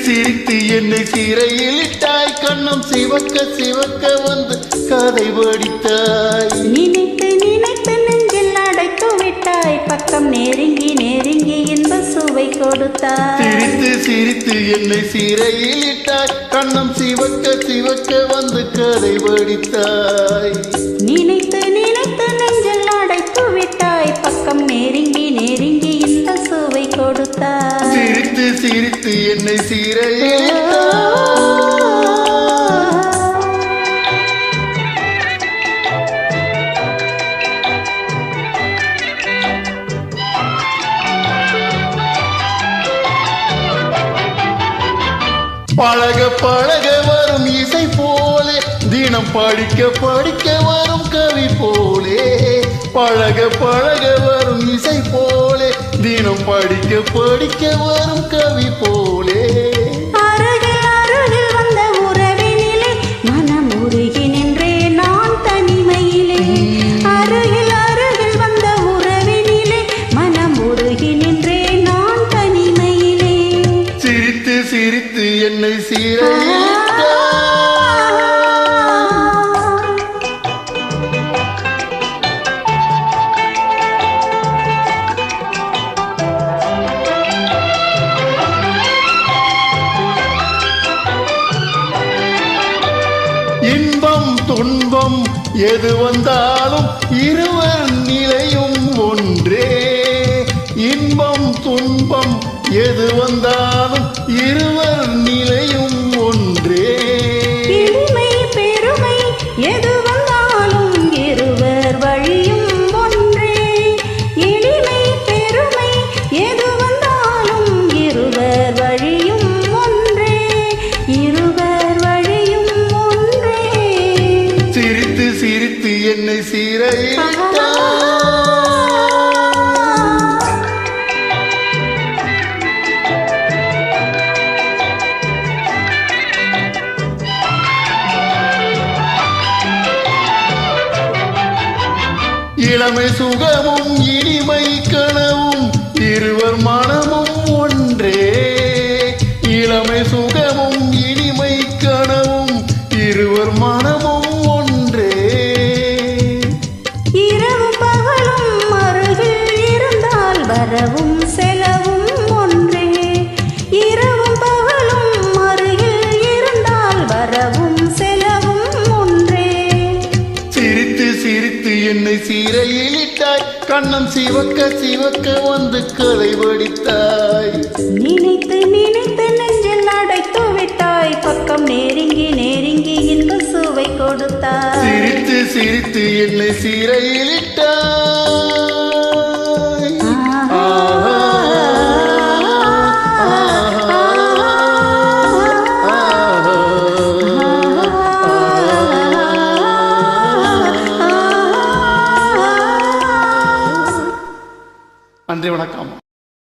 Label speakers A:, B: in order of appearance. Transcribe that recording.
A: சிரித்து என்னை சிறையில் இட்டாய் கண்ணம் சிவக்க சிவக்க வந்து கதை படித்தாய்
B: நினைத்து நினைத்து நெஞ்சில் அடைத்து விட்டாய் பக்கம் நெருங்கி நெருங்கி இன்ப சுவை கொடுத்தாய்
A: சிரித்து சிரித்து என்னை சிறையில் இட்டாய் கண்ணம் சிவக்க சிவக்க வந்து கதை படித்தாய்
B: நினைத்து நினைத்து நெஞ்சில் அடைத்து விட்டாய் பக்கம் நெருங்கி நெருங்கி இன்ப சுவை கொடுத்தாய்
A: சிரித்து சிரித்து என்னை சிறையில் பழக பழக வரும் இசை போலே தினம் படிக்க படிக்க வரும் கவி போலே பழக பழக வரும் இசை போலே தினம் படிக்க படிக்க வரும் கவி போலே
B: அருகில் அருகில் வந்த உறவினிலே மனம் உருகி நின்றே நான் தனிமையிலே அருகில் அருகில் வந்த உறவினிலே மனம் உருகி நின்றே நான் தனிமையிலே
A: சிரித்து சிரித்து என்னை சீரையில் இன்பம் துன்பம் எது வந்தாலும் இருவர் நிலையும் ஒன்றே இன்பம் துன்பம் எது வந்தாலும் இருவர் நிலையும் ஒன்றே
B: எளிமை பெருமை எது வந்தாலும் இருவர் வழியும் ஒன்றே எளிமை பெருமை எது வந்தாலும் இருவர் வழியும் ஒன்றே இருவர் வழியும் ஒன்றே
A: சிரித்து சிரித்து என்னை சீரையில் இளமை சுகமும் இனிமை கனவும் இருவர் மனமும் ஒன்றே இளமை சுகமும் இனிமை கனவும் இருவர் மனமும் ஒன்றே
B: இரவும் பகலும் அருகில் இருந்தால் வரவும் செலவும் ஒன்றே இரவும் பகலும் அருகில் இருந்தால் வரவும் செலவும் ஒன்றே
A: சிரித்து சிரித்து என்னை சீரையில் இட்டாய் கண்ணம் சிவக்க சிவக்க வந்து கதை படித்தாய்
B: நினைத்து நினைத்து நெஞ்சில் அடைத்து விட்டாய் பக்கம் நெருங்கி நெருங்கி இன்ப சுவை கொடுத்தாய்
A: சிரித்து சிரித்து என்னை சீரையில் இட்டாய்